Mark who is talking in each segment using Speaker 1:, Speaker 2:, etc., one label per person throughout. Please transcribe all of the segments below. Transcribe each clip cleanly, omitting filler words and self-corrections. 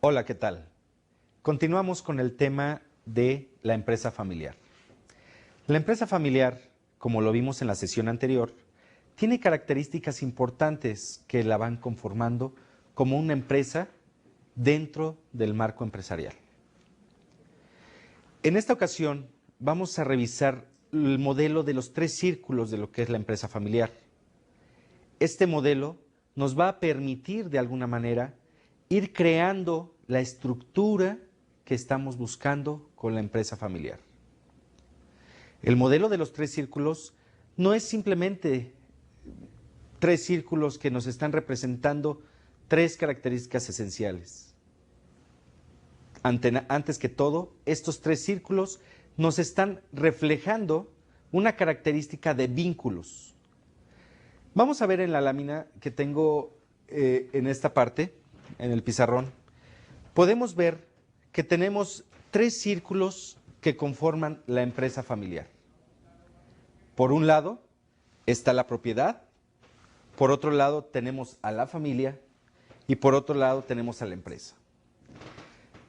Speaker 1: Hola, ¿qué tal? Continuamos con el tema de la empresa familiar. La empresa familiar, como lo vimos en la sesión anterior, tiene características importantes que la van conformando como una empresa dentro del marco empresarial. En esta ocasión vamos a revisar el modelo de los 3 círculos de lo que es la empresa familiar. Este modelo nos va a permitir de alguna manera ir creando la estructura que estamos buscando con la empresa familiar. El modelo de los 3 círculos no es simplemente 3 círculos que nos están representando 3 características esenciales. Antes que todo, estos 3 círculos nos están reflejando una característica de vínculos. Vamos a ver en la lámina que tengo en esta parte, en el pizarrón, podemos ver que tenemos 3 círculos que conforman la empresa familiar. Por un lado está la propiedad, por otro lado tenemos a la familia y por otro lado tenemos a la empresa.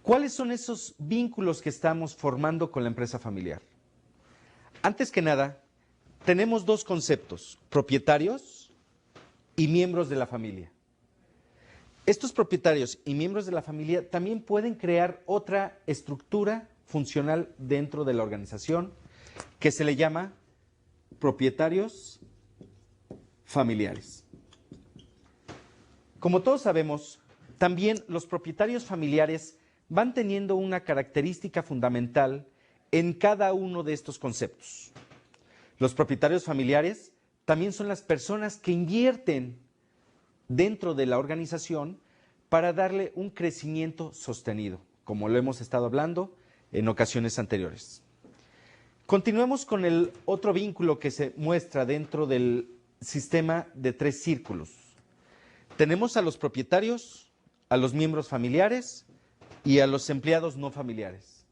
Speaker 1: ¿Cuáles son esos vínculos que estamos formando con la empresa familiar? Antes que nada, tenemos 2 conceptos, propietarios y miembros de la familia. Estos propietarios y miembros de la familia también pueden crear otra estructura funcional dentro de la organización que se le llama propietarios familiares. Como todos sabemos, también los propietarios familiares van teniendo una característica fundamental en cada uno de estos conceptos. Los propietarios familiares también son las personas que invierten dentro de la organización para darle un crecimiento sostenido, como lo hemos estado hablando en ocasiones anteriores. Continuemos con el otro vínculo que se muestra dentro del sistema de 3 círculos. Tenemos a los propietarios, a los miembros familiares y a los empleados no familiares.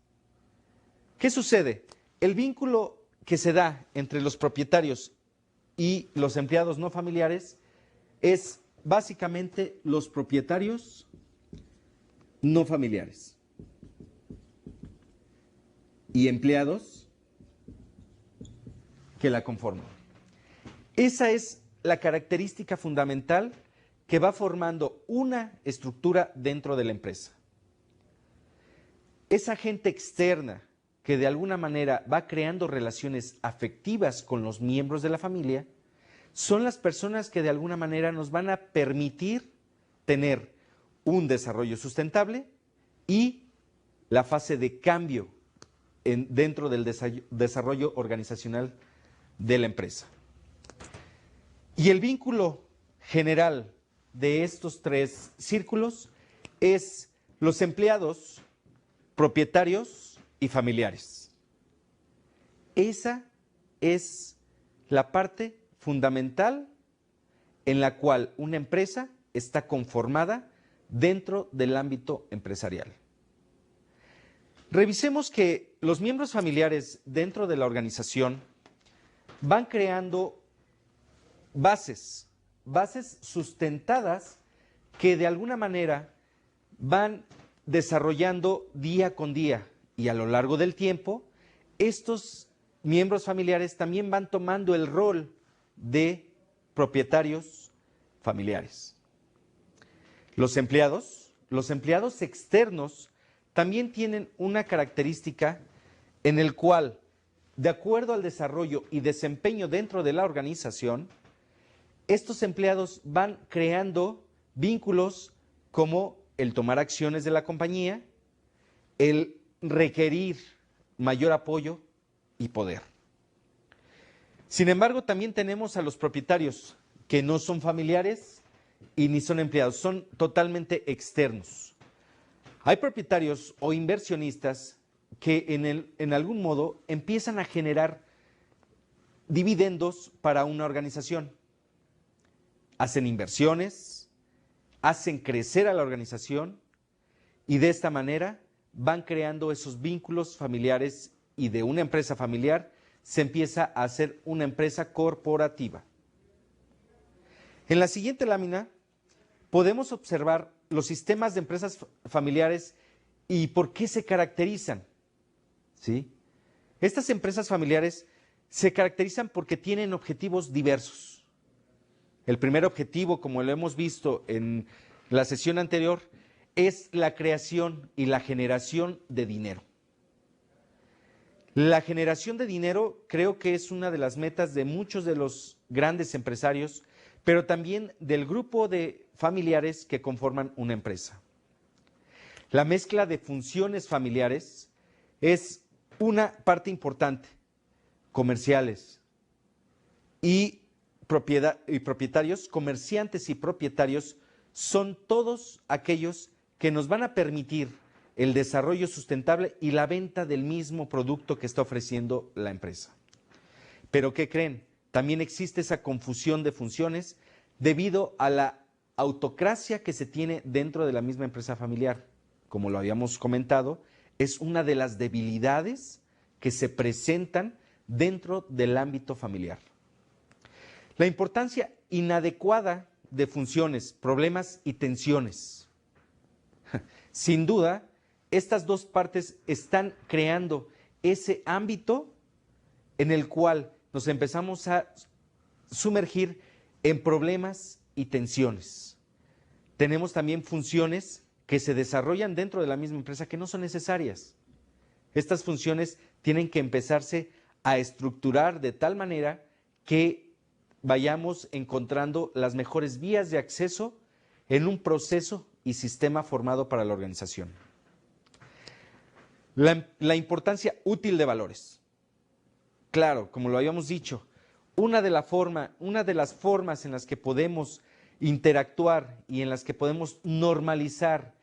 Speaker 1: ¿Qué sucede? El vínculo que se da entre los propietarios y los empleados no familiares es básicamente los propietarios no familiares y empleados que la conforman. Esa es la característica fundamental que va formando una estructura dentro de la empresa. Esa gente externa que de alguna manera va creando relaciones afectivas con los miembros de la familia son las personas que de alguna manera nos van a permitir tener un desarrollo sustentable y la fase de cambio dentro del desarrollo organizacional de la empresa. Y el vínculo general de estos 3 círculos es los empleados, propietarios y familiares. Esa es la parte fundamental en la cual una empresa está conformada dentro del ámbito empresarial. Revisemos que los miembros familiares dentro de la organización van creando bases sustentadas que de alguna manera van desarrollando día con día y a lo largo del tiempo, estos miembros familiares también van tomando el rol de propietarios familiares. Los empleados externos también tienen una característica en el cual, de acuerdo al desarrollo y desempeño dentro de la organización, estos empleados van creando vínculos como el tomar acciones de la compañía, el requerir mayor apoyo y poder. Sin embargo, también tenemos a los propietarios que no son familiares y ni son empleados, son totalmente externos. Hay propietarios o inversionistas que en algún modo empiezan a generar dividendos para una organización. Hacen inversiones, hacen crecer a la organización y de esta manera van creando esos vínculos familiares y de una empresa familiar se empieza a hacer una empresa corporativa. En la siguiente lámina podemos observar los sistemas de empresas familiares y por qué se caracterizan, ¿sí? Estas empresas familiares se caracterizan porque tienen objetivos diversos. El primer objetivo, como lo hemos visto en la sesión anterior, es la creación y la generación de dinero. La generación de dinero creo que es una de las metas de muchos de los grandes empresarios, pero también del grupo de familiares que conforman una empresa. La mezcla de funciones familiares es una parte importante, comerciales y propietarios, comerciantes y propietarios son todos aquellos que nos van a permitir el desarrollo sustentable y la venta del mismo producto que está ofreciendo la empresa. Pero ¿qué creen? También existe esa confusión de funciones debido a la autocracia que se tiene dentro de la misma empresa familiar. Como lo habíamos comentado, es una de las debilidades que se presentan dentro del ámbito familiar. La importancia inadecuada de funciones, problemas y tensiones. Sin duda, estas dos partes están creando ese ámbito en el cual nos empezamos a sumergir en problemas y tensiones. Tenemos también funciones que se desarrollan dentro de la misma empresa que no son necesarias. Estas funciones tienen que empezarse a estructurar de tal manera que vayamos encontrando las mejores vías de acceso en un proceso y sistema formado para la organización. La importancia útil de valores. Claro, como lo habíamos dicho, una de las formas en las que podemos interactuar y en las que podemos normalizar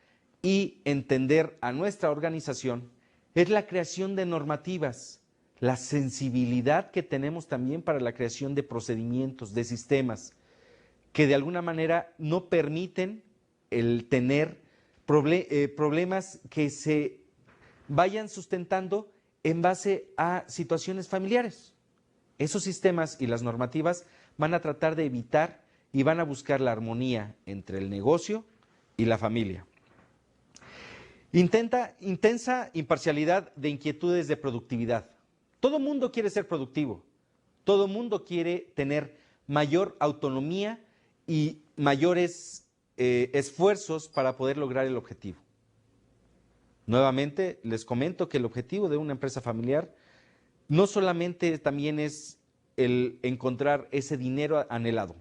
Speaker 1: y entender a nuestra organización es la creación de normativas, la sensibilidad que tenemos también para la creación de procedimientos, de sistemas, que de alguna manera no permiten el tener problemas que se vayan sustentando en base a situaciones familiares. Esos sistemas y las normativas van a tratar de evitar y van a buscar la armonía entre el negocio y la familia. Intensa imparcialidad de inquietudes de productividad. Todo mundo quiere ser productivo, todo mundo quiere tener mayor autonomía y mayores esfuerzos para poder lograr el objetivo. Nuevamente les comento que el objetivo de una empresa familiar no solamente también es el encontrar ese dinero anhelado,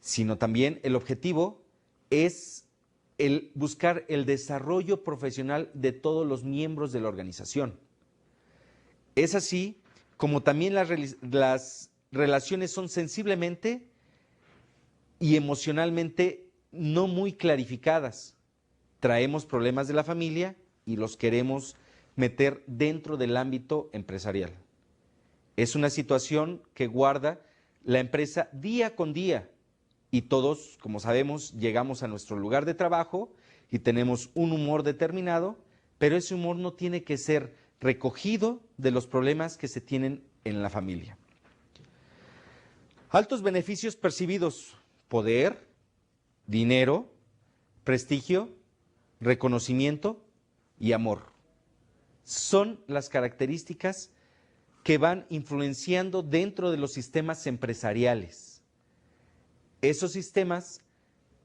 Speaker 1: sino también el objetivo es el buscar el desarrollo profesional de todos los miembros de la organización. Es así como también las relaciones son sensiblemente y emocionalmente no muy clarificadas. Traemos problemas de la familia y los queremos meter dentro del ámbito empresarial. Es una situación que guarda la empresa día con día y todos, como sabemos, llegamos a nuestro lugar de trabajo y tenemos un humor determinado, pero ese humor no tiene que ser recogido de los problemas que se tienen en la familia. Altos beneficios percibidos: poder, dinero, prestigio, reconocimiento y amor. Son las características que van influenciando dentro de los sistemas empresariales. Esos sistemas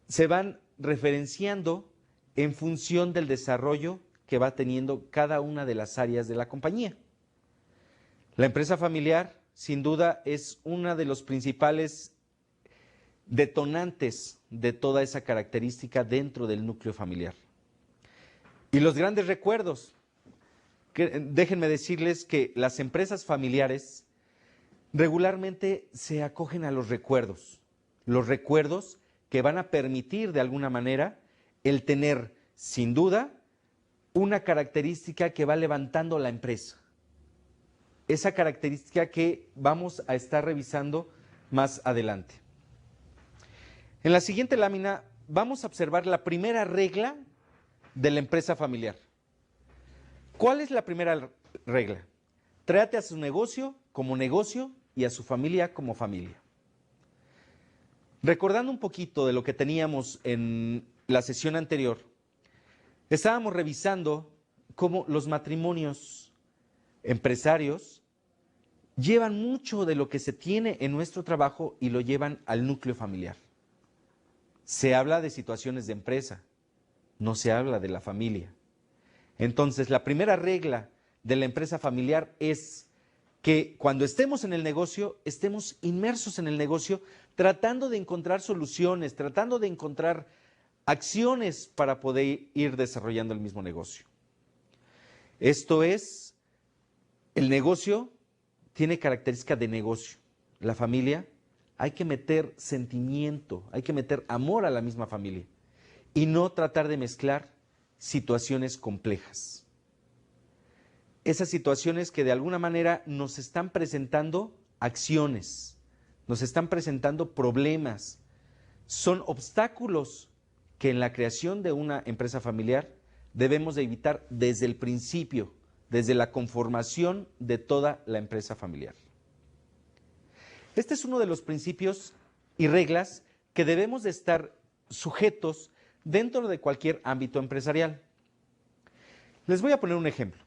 Speaker 1: se van referenciando en función del desarrollo que va teniendo cada una de las áreas de la compañía. La empresa familiar, sin duda, es una de los principales detonantes de toda esa característica dentro del núcleo familiar. Y los grandes recuerdos. Déjenme decirles que las empresas familiares regularmente se acogen a los recuerdos que van a permitir de alguna manera el tener, sin duda, una característica que va levantando la empresa. Esa característica que vamos a estar revisando más adelante. En la siguiente lámina vamos a observar la primera regla de la empresa familiar. ¿Cuál es la primera regla? Trate a su negocio como negocio y a su familia como familia. Recordando un poquito de lo que teníamos en la sesión anterior, estábamos revisando cómo los matrimonios empresarios llevan mucho de lo que se tiene en nuestro trabajo y lo llevan al núcleo familiar. Se habla de situaciones de empresa, no se habla de la familia. Entonces, la primera regla de la empresa familiar es que cuando estemos en el negocio, estemos inmersos en el negocio, tratando de encontrar soluciones, tratando de encontrar acciones para poder ir desarrollando el mismo negocio. Esto es, el negocio tiene características de negocio. La familia, hay que meter sentimiento, hay que meter amor a la misma familia y no tratar de mezclar situaciones complejas. Esas situaciones que de alguna manera nos están presentando acciones, nos están presentando problemas, son obstáculos que en la creación de una empresa familiar debemos de evitar desde el principio, desde la conformación de toda la empresa familiar. Este es uno de los principios y reglas que debemos de estar sujetos dentro de cualquier ámbito empresarial. Les voy a poner un ejemplo.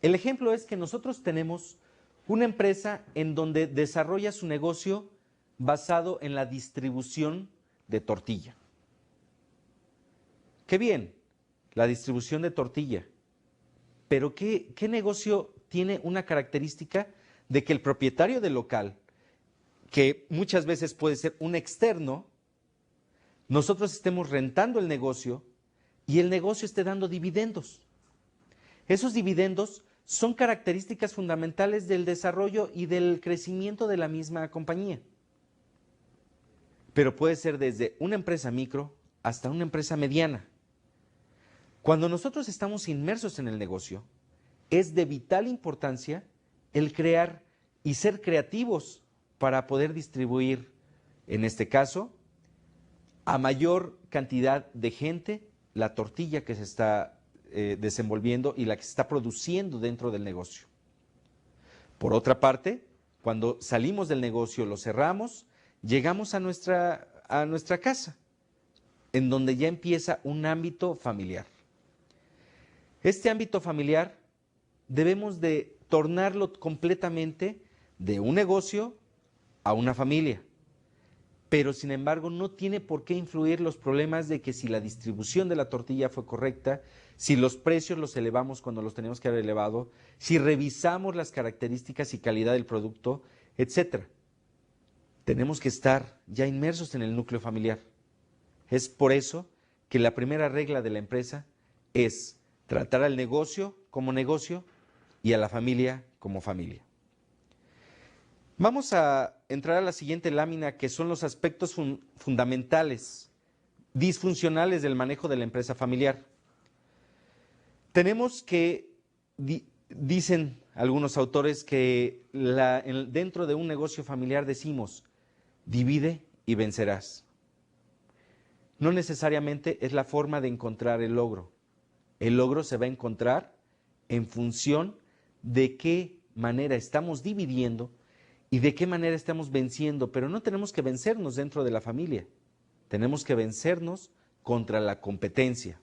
Speaker 1: El ejemplo es que nosotros tenemos una empresa en donde desarrolla su negocio basado en la distribución de tortilla. Qué bien, la distribución de tortilla. Pero ¿qué negocio tiene una característica de que el propietario del local, que muchas veces puede ser un externo, nosotros estemos rentando el negocio y el negocio esté dando dividendos? Esos dividendos son características fundamentales del desarrollo y del crecimiento de la misma compañía. Pero puede ser desde una empresa micro hasta una empresa mediana. Cuando nosotros estamos inmersos en el negocio, es de vital importancia el crear y ser creativos para poder distribuir, en este caso, a mayor cantidad de gente la tortilla que se está desenvolviendo y la que se está produciendo dentro del negocio. Por otra parte, cuando salimos del negocio, lo cerramos, llegamos a nuestra casa, en donde ya empieza un ámbito familiar. Este ámbito familiar debemos de tornarlo completamente de un negocio a una familia. Pero sin embargo no tiene por qué influir los problemas de que si la distribución de la tortilla fue correcta, si los precios los elevamos cuando los teníamos que haber elevado, si revisamos las características y calidad del producto, etc. Tenemos que estar ya inmersos en el núcleo familiar. Es por eso que la primera regla de la empresa es tratar al negocio como negocio y a la familia como familia. Vamos a entrar a la siguiente lámina, que son los aspectos fundamentales, disfuncionales del manejo de la empresa familiar. Tenemos que, dicen algunos autores, que dentro de un negocio familiar decimos, divide y vencerás. No necesariamente es la forma de encontrar el logro. El logro se va a encontrar en función de qué manera estamos dividiendo y de qué manera estamos venciendo, pero no tenemos que vencernos dentro de la familia, tenemos que vencernos contra la competencia.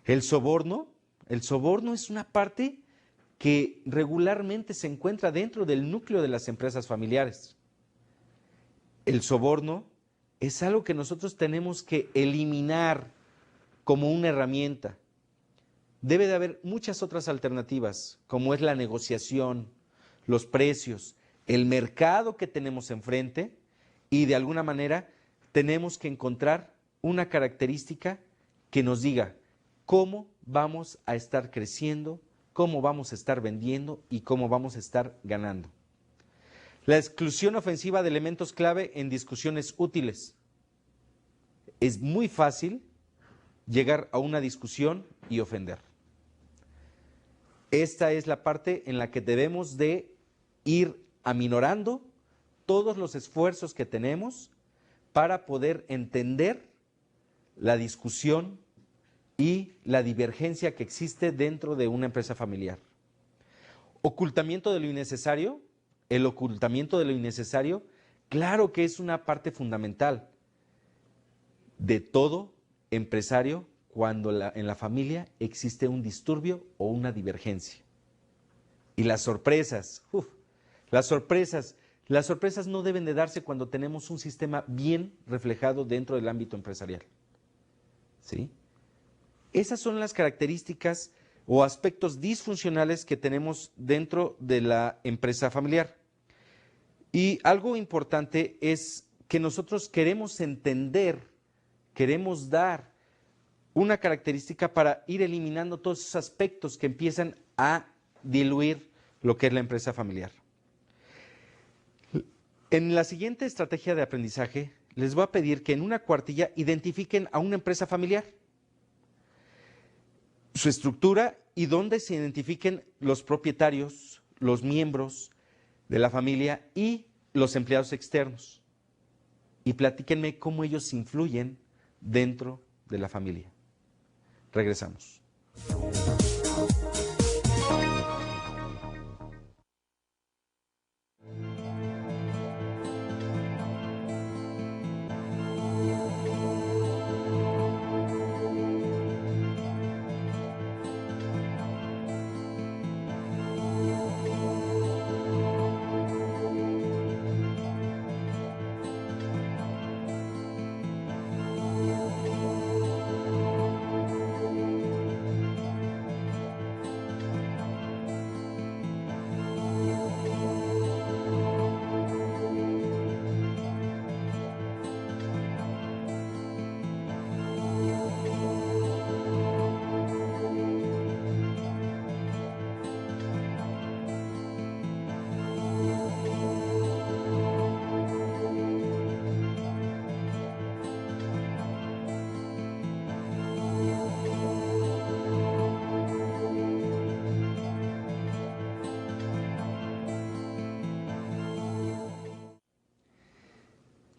Speaker 1: El soborno es una parte que regularmente se encuentra dentro del núcleo de las empresas familiares. El soborno es algo que nosotros tenemos que eliminar como una herramienta. Debe de haber muchas otras alternativas, como es la negociación, los precios, el mercado que tenemos enfrente, y de alguna manera tenemos que encontrar una característica que nos diga cómo vamos a estar creciendo, cómo vamos a estar vendiendo y cómo vamos a estar ganando. La exclusión ofensiva de elementos clave en discusiones útiles. Es muy fácil llegar a una discusión y ofender. Esta es la parte en la que debemos de ir aminorando todos los esfuerzos que tenemos para poder entender la discusión y la divergencia que existe dentro de una empresa familiar. Ocultamiento de lo innecesario. El ocultamiento de lo innecesario, claro que es una parte fundamental de todo empresario cuando en la familia existe un disturbio o una divergencia. Y las sorpresas, las sorpresas no deben de darse cuando tenemos un sistema bien reflejado dentro del ámbito empresarial. ¿Sí? Esas son las características o aspectos disfuncionales que tenemos dentro de la empresa familiar. Y algo importante es que nosotros queremos entender, queremos dar una característica para ir eliminando todos esos aspectos que empiezan a diluir lo que es la empresa familiar. En la siguiente estrategia de aprendizaje, les voy a pedir que en una cuartilla identifiquen a una empresa familiar, su estructura y dónde se identifiquen los propietarios, los miembros de la familia y los empleados externos. Y platíquenme cómo ellos influyen dentro de la familia. Regresamos.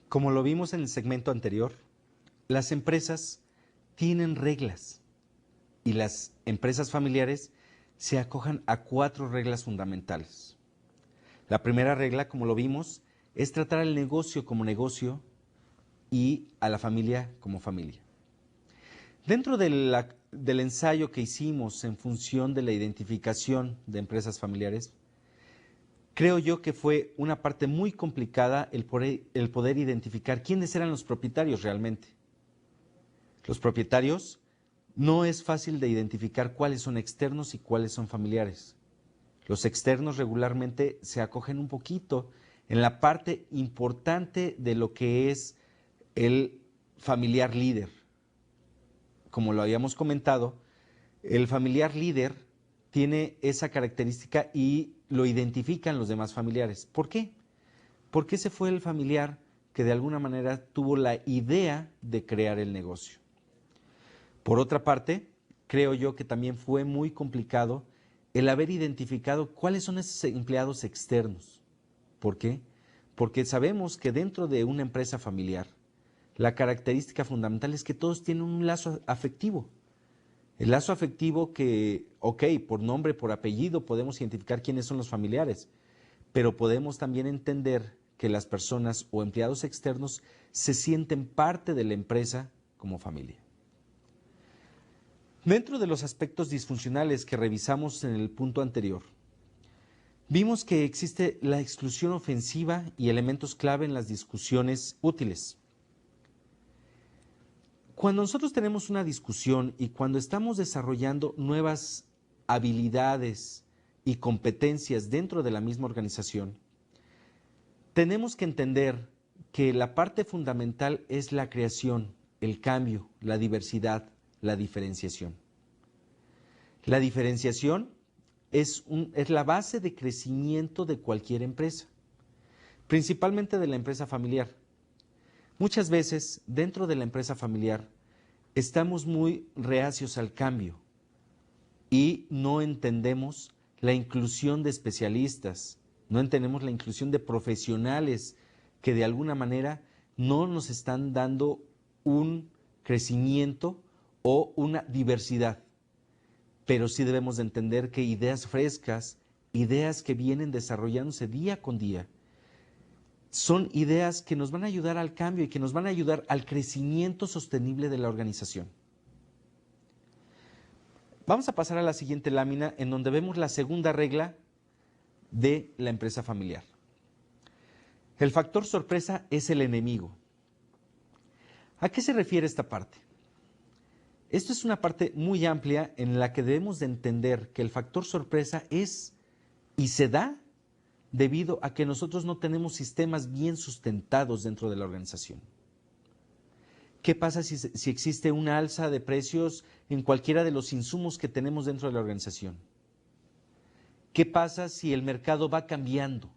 Speaker 1: Como lo vimos en el segmento anterior, las empresas tienen reglas y las empresas familiares se acojan a 4 reglas fundamentales. La primera regla, como lo vimos, es tratar al negocio como negocio y a la familia como familia. Dentro del ensayo que hicimos en función de la identificación de empresas familiares, creo yo que fue una parte muy complicada el poder identificar quiénes eran los propietarios realmente. Los propietarios no es fácil de identificar cuáles son externos y cuáles son familiares. Los externos regularmente se acogen un poquito en la parte importante de lo que es el familiar líder. Como lo habíamos comentado, el familiar líder tiene esa característica y lo identifican los demás familiares. ¿Por qué? Porque ese fue el familiar que de alguna manera tuvo la idea de crear el negocio. Por otra parte, creo yo que también fue muy complicado el haber identificado cuáles son esos empleados externos. ¿Por qué? Porque sabemos que dentro de una empresa familiar, la característica fundamental es que todos tienen un lazo afectivo. El lazo afectivo que, por nombre, por apellido, podemos identificar quiénes son los familiares, pero podemos también entender que las personas o empleados externos se sienten parte de la empresa como familia. Dentro de los aspectos disfuncionales que revisamos en el punto anterior, vimos que existe la exclusión ofensiva y elementos clave en las discusiones útiles. Cuando nosotros tenemos una discusión y cuando estamos desarrollando nuevas habilidades y competencias dentro de la misma organización, tenemos que entender que la parte fundamental es la creación, el cambio, la diversidad, la diferenciación. La diferenciación es la base de crecimiento de cualquier empresa, principalmente de la empresa familiar. Muchas veces, dentro de la empresa familiar, estamos muy reacios al cambio y no entendemos la inclusión de especialistas, no entendemos la inclusión de profesionales que de alguna manera no nos están dando un crecimiento o una diversidad. Pero sí debemos de entender que ideas frescas, ideas que vienen desarrollándose día con día, son ideas que nos van a ayudar al cambio y que nos van a ayudar al crecimiento sostenible de la organización. Vamos a pasar a la siguiente lámina, en donde vemos la segunda regla de la empresa familiar. El factor sorpresa es el enemigo. ¿A qué se refiere esta parte? Esto es una parte muy amplia en la que debemos de entender que el factor sorpresa es y se da debido a que nosotros no tenemos sistemas bien sustentados dentro de la organización. ¿Qué pasa si existe una alza de precios en cualquiera de los insumos que tenemos dentro de la organización? ¿Qué pasa si el mercado va cambiando?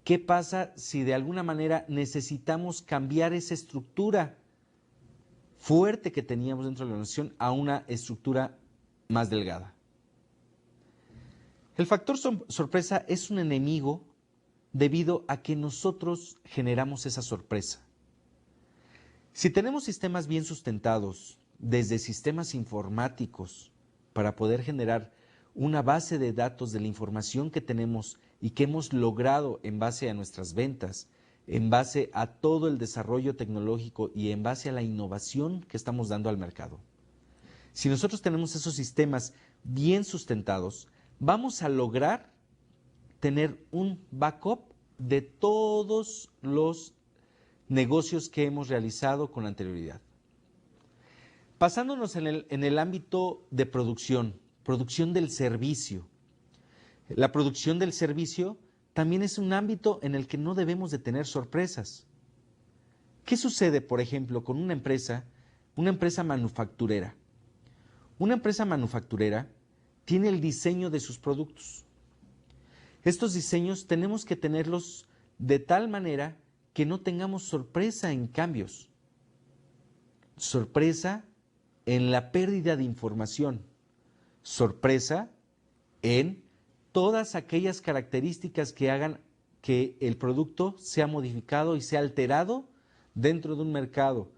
Speaker 1: ¿Qué pasa si de alguna manera necesitamos cambiar esa estructura fuerte que teníamos dentro de la organización a una estructura más delgada? El factor sorpresa es un enemigo debido a que nosotros generamos esa sorpresa. Si tenemos sistemas bien sustentados, desde sistemas informáticos, para poder generar una base de datos de la información que tenemos y que hemos logrado en base a nuestras ventas, en base a todo el desarrollo tecnológico y en base a la innovación que estamos dando al mercado. Si nosotros tenemos esos sistemas bien sustentados, vamos a lograr tener un backup de todos los negocios que hemos realizado con anterioridad. Pasándonos en el ámbito de producción del servicio. La producción del servicio también es un ámbito en el que no debemos de tener sorpresas. ¿Qué sucede, por ejemplo, con una empresa manufacturera? Una empresa manufacturera tiene el diseño de sus productos. Estos diseños tenemos que tenerlos de tal manera que no tengamos sorpresa en cambios, sorpresa en la pérdida de información, sorpresa en todas aquellas características que hagan que el producto sea modificado y sea alterado dentro de un mercado.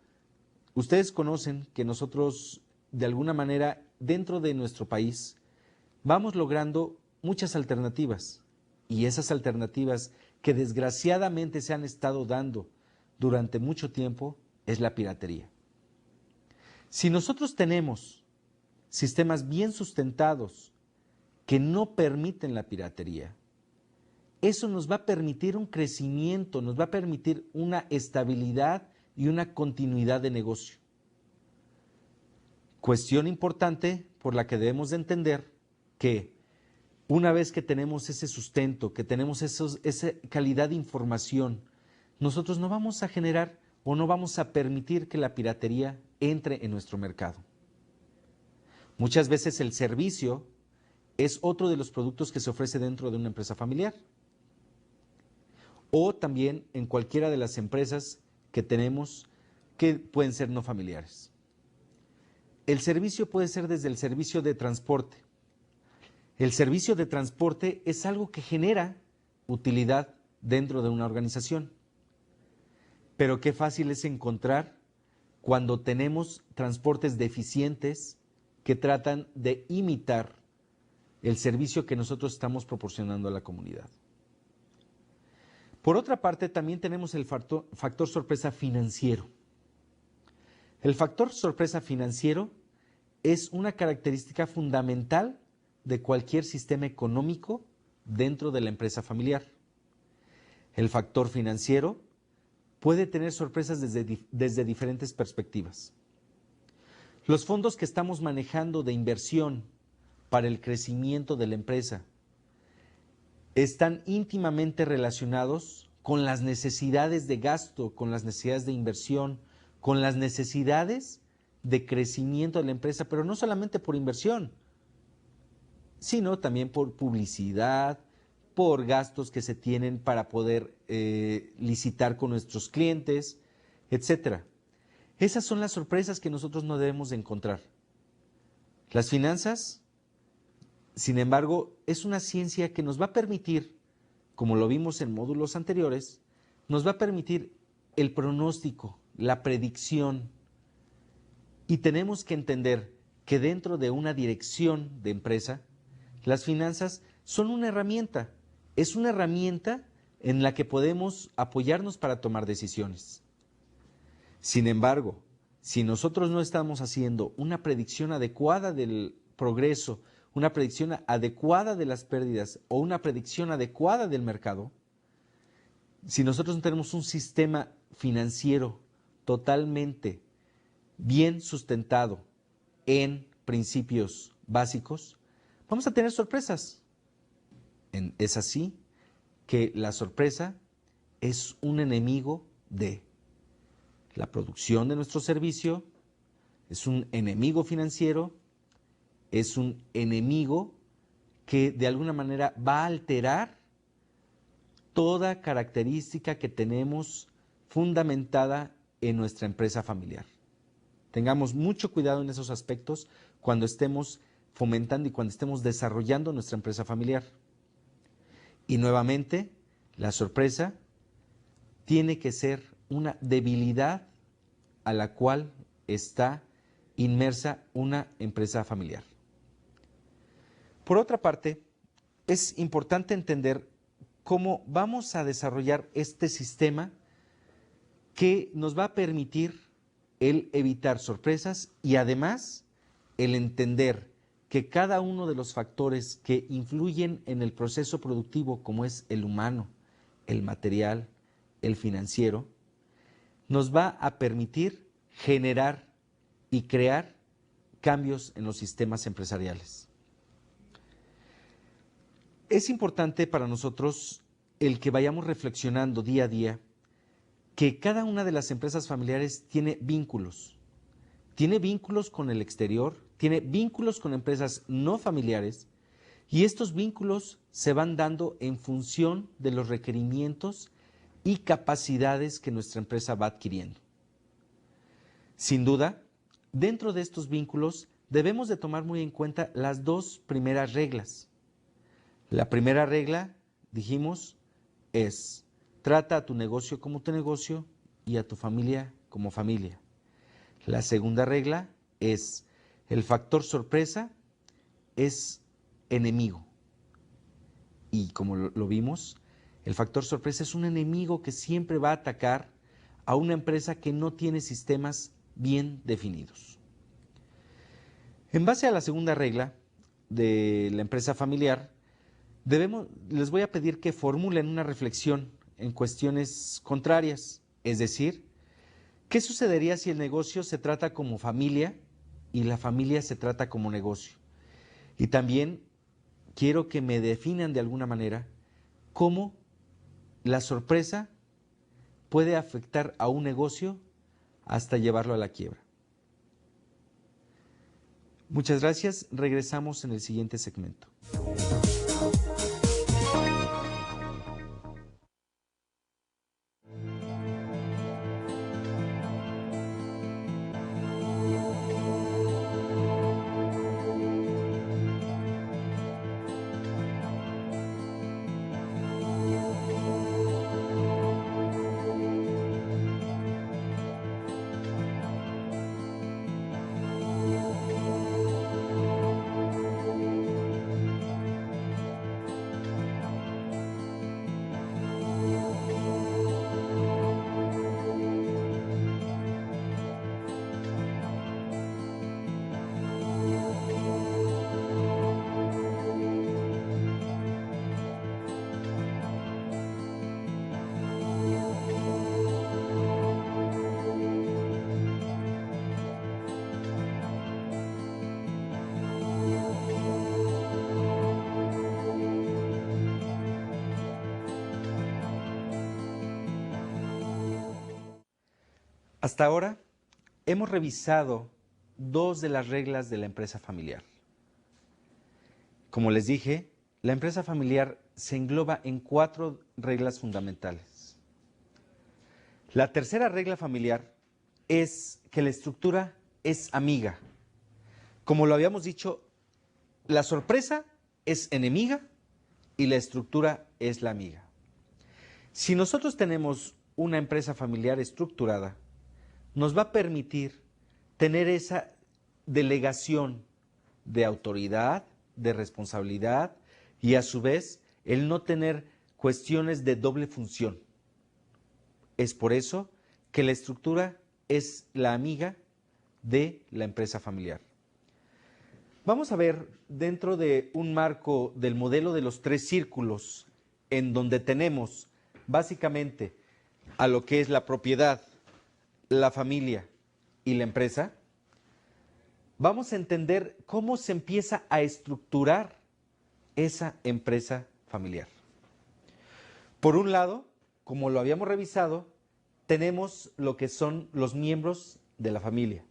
Speaker 1: Ustedes conocen que nosotros, de alguna manera, dentro de nuestro país, vamos logrando muchas alternativas, y esas alternativas que desgraciadamente se han estado dando durante mucho tiempo es la piratería. Si nosotros tenemos sistemas bien sustentados que no permiten la piratería, eso nos va a permitir un crecimiento, nos va a permitir una estabilidad y una continuidad de negocio. Cuestión importante por la que debemos de entender que una vez que tenemos ese sustento, que tenemos esa calidad de información, nosotros no vamos a generar o no vamos a permitir que la piratería entre en nuestro mercado. Muchas veces el servicio es otro de los productos que se ofrece dentro de una empresa familiar, o también en cualquiera de las empresas que tenemos que pueden ser no familiares. El servicio puede ser desde el servicio de transporte. El servicio de transporte es algo que genera utilidad dentro de una organización. Pero qué fácil es encontrar cuando tenemos transportes deficientes que tratan de imitar el servicio que nosotros estamos proporcionando a la comunidad. Por otra parte, también tenemos el factor sorpresa financiero. El factor sorpresa financiero es una característica fundamental de cualquier sistema económico dentro de la empresa familiar. El factor financiero puede tener sorpresas desde diferentes perspectivas. Los fondos que estamos manejando de inversión para el crecimiento de la empresa están íntimamente relacionados con las necesidades de gasto, con las necesidades de inversión, con las necesidades de crecimiento de la empresa, pero no solamente por inversión, sino también por publicidad, por gastos que se tienen para poder licitar con nuestros clientes, etcétera. Esas son las sorpresas que nosotros no debemos de encontrar. Las finanzas, sin embargo, es una ciencia que nos va a permitir, como lo vimos en módulos anteriores, nos va a permitir el pronóstico, la predicción. Y tenemos que entender que dentro de una dirección de empresa, las finanzas son una herramienta. Es una herramienta en la que podemos apoyarnos para tomar decisiones. Sin embargo, si nosotros no estamos haciendo una predicción adecuada del progreso, una predicción adecuada de las pérdidas o una predicción adecuada del mercado, si nosotros no tenemos un sistema financiero totalmente bien sustentado en principios básicos, vamos a tener sorpresas. Es así que la sorpresa es un enemigo de la producción de nuestro servicio, es un enemigo financiero, es un enemigo que de alguna manera va a alterar toda característica que tenemos fundamentada en nuestra empresa familiar. Tengamos mucho cuidado en esos aspectos cuando estemos fomentando y cuando estemos desarrollando nuestra empresa familiar. Y nuevamente, la sorpresa tiene que ser una debilidad a la cual está inmersa una empresa familiar. Por otra parte, es importante entender cómo vamos a desarrollar este sistema que nos va a permitir el evitar sorpresas y además el entender que cada uno de los factores que influyen en el proceso productivo, como es el humano, el material, el financiero, nos va a permitir generar y crear cambios en los sistemas empresariales. Es importante para nosotros el que vayamos reflexionando día a día que cada una de las empresas familiares tiene vínculos con el exterior, tiene vínculos con empresas no familiares y estos vínculos se van dando en función de los requerimientos y capacidades que nuestra empresa va adquiriendo. Sin duda, dentro de estos vínculos debemos de tomar muy en cuenta las dos primeras reglas. La primera regla, dijimos, es trata a tu negocio como tu negocio y a tu familia como familia. La segunda regla es el factor sorpresa es enemigo. Y como lo vimos, el factor sorpresa es un enemigo que siempre va a atacar a una empresa que no tiene sistemas bien definidos. En base a la segunda regla de la empresa familiar, les voy a pedir que formulen una reflexión en cuestiones contrarias, es decir, ¿qué sucedería si el negocio se trata como familia y la familia se trata como negocio? Y también quiero que me definan de alguna manera cómo la sorpresa puede afectar a un negocio hasta llevarlo a la quiebra. Muchas gracias. Regresamos en el siguiente segmento. Hasta ahora hemos revisado dos de las reglas de la empresa familiar. Como les dije, la empresa familiar se engloba en 4 reglas fundamentales. La tercera regla familiar es que la estructura es amiga. Como lo habíamos dicho, la sorpresa es enemiga y la estructura es la amiga. Si nosotros tenemos una empresa familiar estructurada, nos va a permitir tener esa delegación de autoridad, de responsabilidad y a su vez el no tener cuestiones de doble función. Es por eso que la estructura es la amiga de la empresa familiar. Vamos a ver dentro de un marco del modelo de los 3 círculos, en donde tenemos básicamente a lo que es la propiedad, la familia y la empresa, vamos a entender cómo se empieza a estructurar esa empresa familiar. Por un lado, como lo habíamos revisado, tenemos lo que son los miembros de la familia,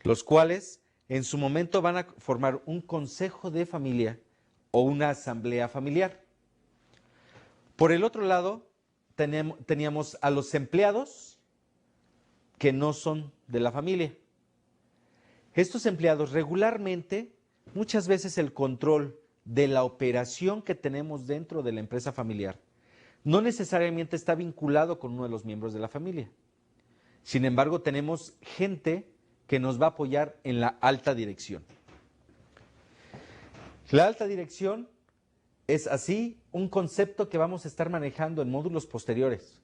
Speaker 1: los cuales en su momento van a formar un consejo de familia o una asamblea familiar. Por el otro lado, teníamos a los empleados que no son de la familia. Estos empleados regularmente, muchas veces el control de la operación que tenemos dentro de la empresa familiar no necesariamente está vinculado con uno de los miembros de la familia. Sin embargo, tenemos gente que nos va a apoyar en la alta dirección. La alta dirección es así un concepto que vamos a estar manejando en módulos posteriores,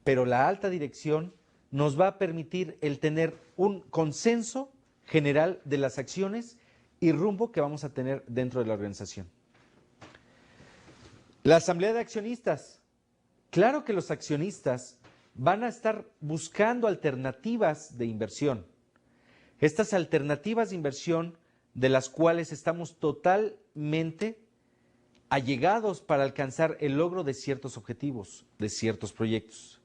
Speaker 1: pero la alta dirección nos va a permitir el tener un consenso general de las acciones y rumbo que vamos a tener dentro de la organización. La asamblea de accionistas. Claro que los accionistas van a estar buscando alternativas de inversión. Estas alternativas de inversión de las cuales estamos totalmente allegados para alcanzar el logro de ciertos objetivos, de ciertos proyectos.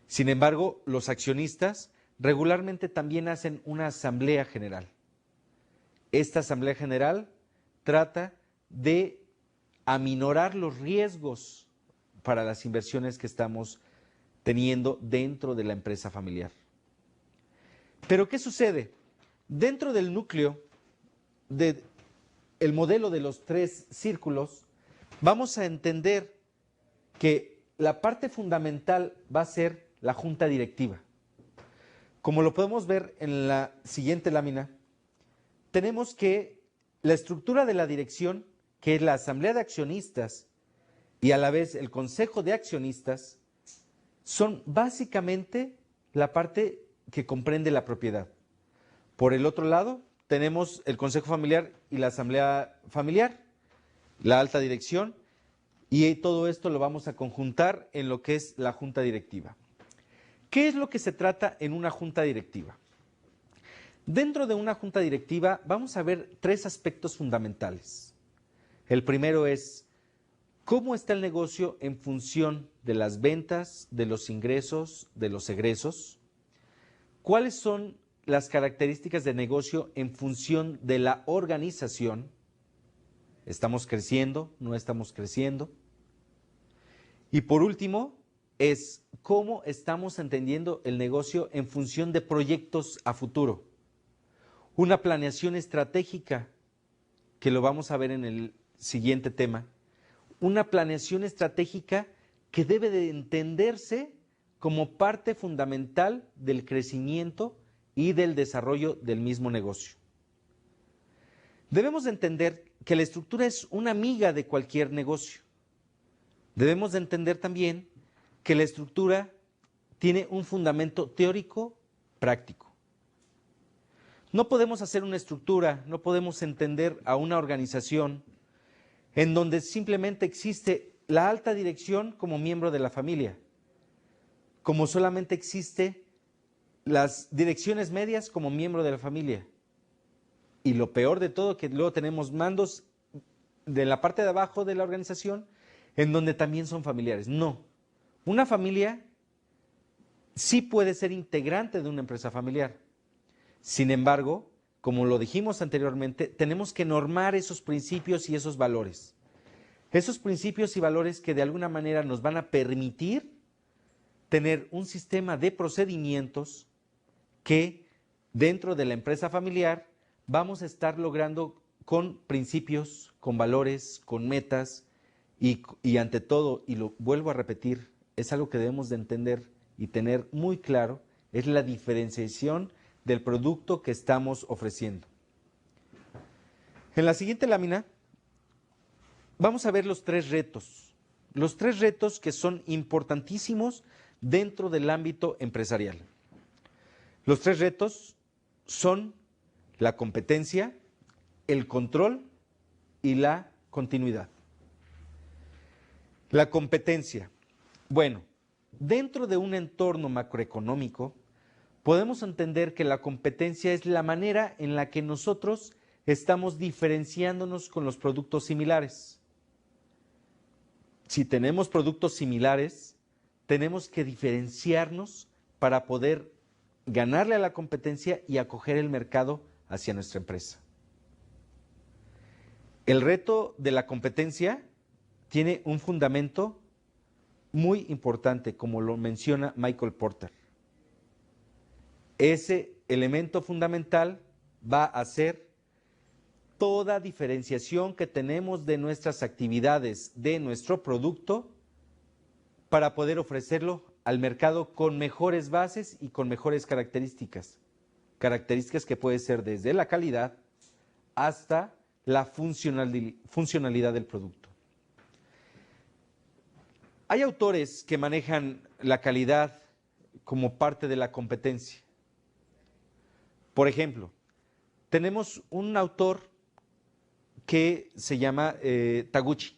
Speaker 1: Sin embargo, los accionistas regularmente también hacen una asamblea general. Esta asamblea general trata de aminorar los riesgos para las inversiones que estamos teniendo dentro de la empresa familiar. Pero ¿qué sucede? Dentro del núcleo del modelo de los 3 círculos, vamos a entender que la parte fundamental va a ser la junta directiva. Como lo podemos ver en la siguiente lámina, tenemos que la estructura de la dirección, que es la asamblea de accionistas y a la vez el consejo de accionistas, son básicamente la parte que comprende la propiedad. Por el otro lado, tenemos el consejo familiar y la asamblea familiar, la alta dirección, y todo esto lo vamos a conjuntar en lo que es la junta directiva. ¿Qué es lo que se trata en una junta directiva? Dentro de una junta directiva vamos a ver 3 aspectos fundamentales. El primero es cómo está el negocio en función de las ventas, de los ingresos, de los egresos. ¿Cuáles son las características de negocio en función de la organización? ¿Estamos creciendo? ¿No estamos creciendo? Y por último, es cómo estamos entendiendo el negocio en función de proyectos a futuro. Una planeación estratégica, que lo vamos a ver en el siguiente tema. Una planeación estratégica que debe de entenderse como parte fundamental del crecimiento y del desarrollo del mismo negocio. Debemos de entender que la estructura es una amiga de cualquier negocio. Debemos de entender también que la estructura tiene un fundamento teórico práctico. No podemos hacer una estructura, no podemos entender a una organización en donde simplemente existe la alta dirección como miembro de la familia, como solamente existe las direcciones medias como miembro de la familia. Y lo peor de todo, que luego tenemos mandos de la parte de abajo de la organización en donde también son familiares. No, una familia sí puede ser integrante de una empresa familiar. Sin embargo, como lo dijimos anteriormente, tenemos que normar esos principios y esos valores. Esos principios y valores que de alguna manera nos van a permitir tener un sistema de procedimientos que dentro de la empresa familiar vamos a estar logrando con principios, con valores, con metas y ante todo, y lo vuelvo a repetir, es algo que debemos de entender y tener muy claro, es la diferenciación del producto que estamos ofreciendo. En la siguiente lámina vamos a ver los 3 retos los tres retos que son importantísimos dentro del ámbito empresarial. Los tres retos son la competencia, el control y la continuidad. La competencia. Bueno, dentro de un entorno macroeconómico, podemos entender que la competencia es la manera en la que nosotros estamos diferenciándonos con los productos similares. Si tenemos productos similares, tenemos que diferenciarnos para poder ganarle a la competencia y acoger el mercado hacia nuestra empresa. El reto de la competencia tiene un fundamento muy importante, como lo menciona Michael Porter. Ese elemento fundamental va a ser toda diferenciación que tenemos de nuestras actividades, de nuestro producto, para poder ofrecerlo al mercado con mejores bases y con mejores características. Características que pueden ser desde la calidad hasta la funcionalidad del producto. Hay autores que manejan la calidad como parte de la competencia. Por ejemplo, tenemos un autor que se llama Taguchi.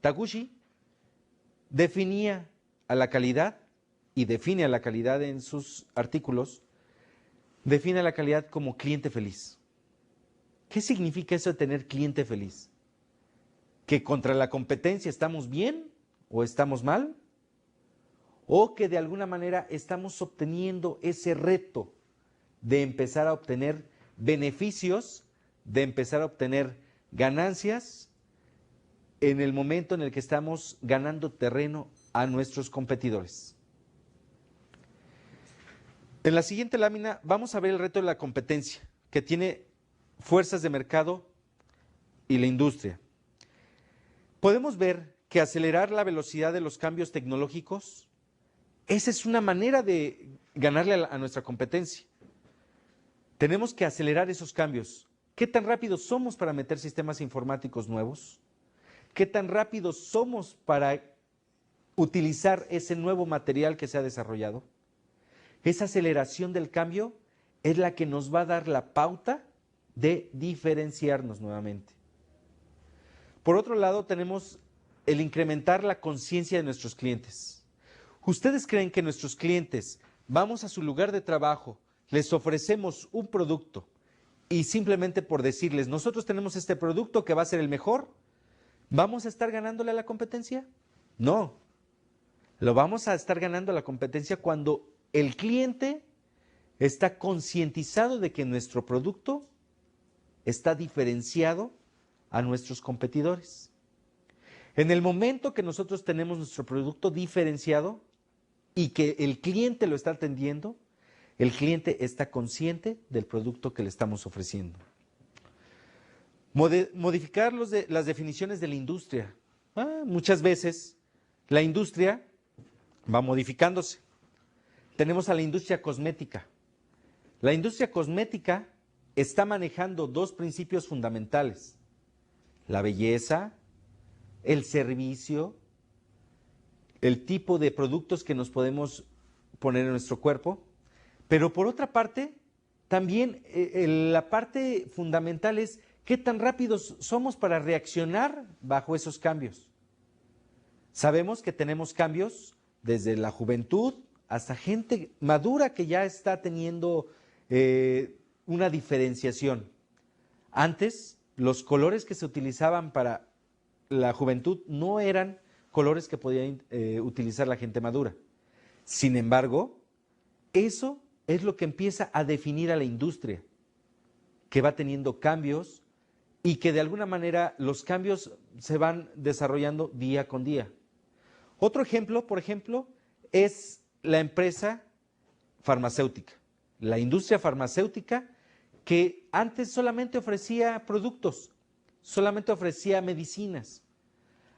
Speaker 1: Taguchi definía a la calidad y define a la calidad en sus artículos, define a la calidad como cliente feliz. ¿Qué significa eso de tener cliente feliz? ¿Que contra la competencia estamos bien o estamos mal? ¿O que de alguna manera estamos obteniendo ese reto de empezar a obtener beneficios, de empezar a obtener ganancias en el momento en el que estamos ganando terreno a nuestros competidores? En la siguiente lámina vamos a ver el reto de la competencia, que tiene fuerzas de mercado y la industria. Podemos ver que acelerar la velocidad de los cambios tecnológicos, esa es una manera de ganarle a nuestra competencia. Tenemos que acelerar esos cambios. ¿Qué tan rápidos somos para meter sistemas informáticos nuevos? ¿Qué tan rápidos somos para utilizar ese nuevo material que se ha desarrollado? Esa aceleración del cambio es la que nos va a dar la pauta de diferenciarnos nuevamente. Por otro lado, tenemos el incrementar la conciencia de nuestros clientes. ¿Ustedes creen que nuestros clientes, vamos a su lugar de trabajo, les ofrecemos un producto y simplemente por decirles, nosotros tenemos este producto que va a ser el mejor, ¿vamos a estar ganándole a la competencia? No. Lo vamos a estar ganando a la competencia cuando el cliente está concientizado de que nuestro producto está diferenciado a nuestros competidores. En el momento que nosotros tenemos nuestro producto diferenciado y que el cliente lo está atendiendo, el cliente está consciente del producto que le estamos ofreciendo. Modificar las definiciones de la industria. Muchas veces la industria va modificándose. Tenemos a la industria cosmética. La industria cosmética está manejando dos principios fundamentales: la belleza, el servicio, el tipo de productos que nos podemos poner en nuestro cuerpo. Pero por otra parte, también la parte fundamental es qué tan rápidos somos para reaccionar bajo esos cambios. Sabemos que tenemos cambios desde la juventud hasta gente madura que ya está teniendo una diferenciación. Antes, los colores que se utilizaban para la juventud no eran colores que podía utilizar la gente madura. Sin embargo, eso es lo que empieza a definir a la industria, que va teniendo cambios y que de alguna manera los cambios se van desarrollando día con día. Otro ejemplo, por ejemplo, es la empresa farmacéutica, la industria farmacéutica, que antes solamente ofrecía productos, solamente ofrecía medicinas.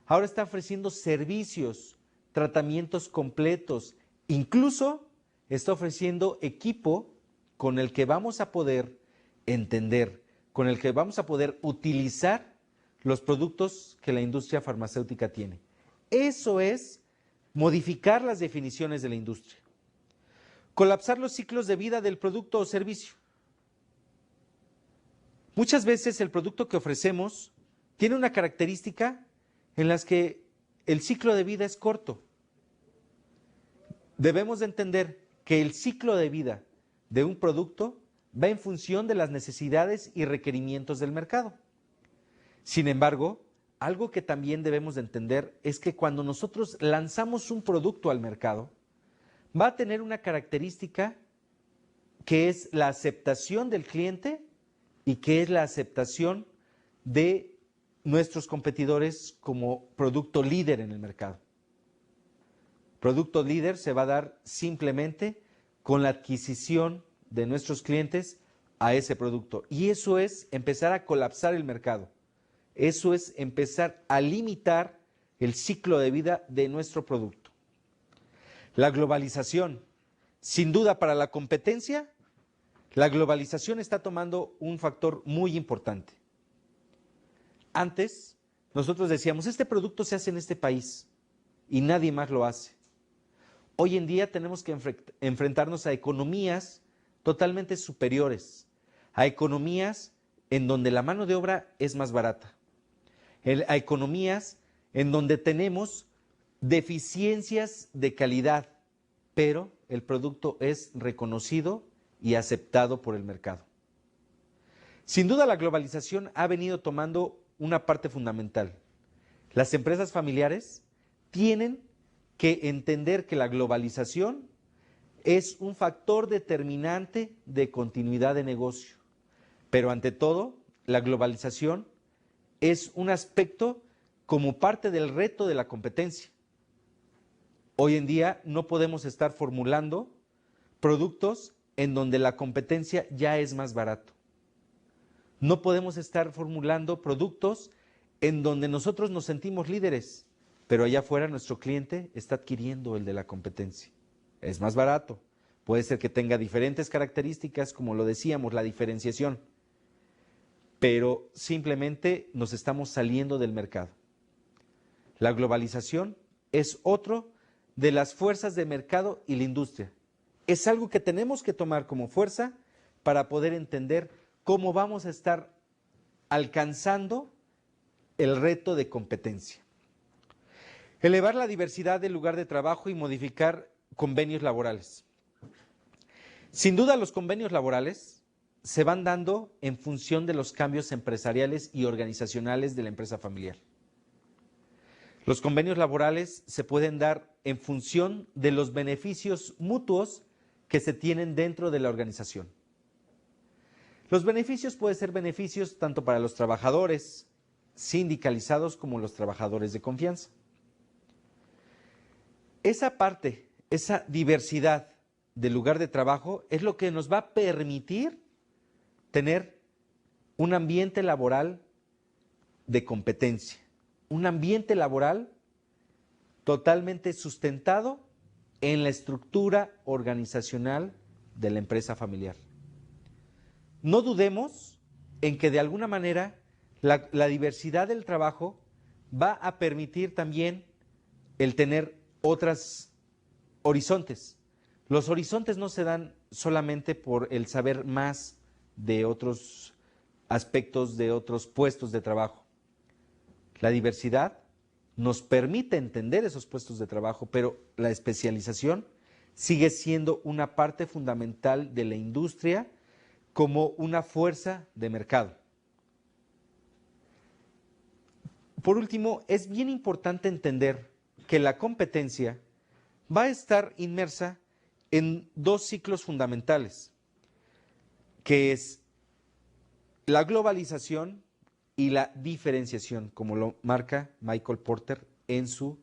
Speaker 1: Ahora está ofreciendo servicios, tratamientos completos, incluso está ofreciendo equipo con el que vamos a poder entender, con el que vamos a poder utilizar los productos que la industria farmacéutica tiene. Eso es modificar las definiciones de la industria. Colapsar los ciclos de vida del producto o servicio. Muchas veces el producto que ofrecemos tiene una característica en las que el ciclo de vida es corto. Debemos de entender que el ciclo de vida de un producto va en función de las necesidades y requerimientos del mercado. Sin embargo, algo que también debemos de entender es que cuando nosotros lanzamos un producto al mercado, va a tener una característica que es la aceptación del cliente y que es la aceptación de nuestros competidores como producto líder en el mercado. Producto líder se va a dar simplemente con la adquisición de nuestros clientes a ese producto. Y eso es empezar a colapsar el mercado. Eso es empezar a limitar el ciclo de vida de nuestro producto. La globalización, sin duda para la competencia, la globalización está tomando un factor muy importante. Antes, nosotros decíamos, este producto se hace en este país y nadie más lo hace. Hoy en día tenemos que enfrentarnos a economías totalmente superiores, a economías en donde la mano de obra es más barata, a economías en donde tenemos deficiencias de calidad, pero el producto es reconocido y aceptado por el mercado. Sin duda la globalización ha venido tomando una parte fundamental. Las empresas familiares tienen que entender que la globalización es un factor determinante de continuidad de negocio, pero ante todo, la globalización es un aspecto como parte del reto de la competencia. Hoy en día no podemos estar formulando productos en donde la competencia ya es más barato. No podemos estar formulando productos en donde nosotros nos sentimos líderes, pero allá afuera nuestro cliente está adquiriendo el de la competencia. Es más barato. Puede ser que tenga diferentes características, como lo decíamos, la diferenciación, pero simplemente nos estamos saliendo del mercado. La globalización es otro de las fuerzas de mercado y la industria. Es algo que tenemos que tomar como fuerza para poder entender cómo vamos a estar alcanzando el reto de competencia. Elevar la diversidad del lugar de trabajo y modificar convenios laborales. Sin duda los convenios laborales se van dando en función de los cambios empresariales y organizacionales de la empresa familiar. Los convenios laborales se pueden dar en función de los beneficios mutuos que se tienen dentro de la organización. Los beneficios pueden ser beneficios tanto para los trabajadores sindicalizados como los trabajadores de confianza. Esa parte, esa diversidad del lugar de trabajo es lo que nos va a permitir tener un ambiente laboral de competencia, un ambiente laboral totalmente sustentado en la estructura organizacional de la empresa familiar. No dudemos en que de alguna manera la diversidad del trabajo va a permitir también el tener otros horizontes. Los horizontes no se dan solamente por el saber más de otros aspectos, de otros puestos de trabajo. La diversidad nos permite entender esos puestos de trabajo, pero la especialización sigue siendo una parte fundamental de la industria como una fuerza de mercado. Por último, es bien importante entender que la competencia va a estar inmersa en dos ciclos fundamentales, que es la globalización y la diferenciación, como lo marca Michael Porter en su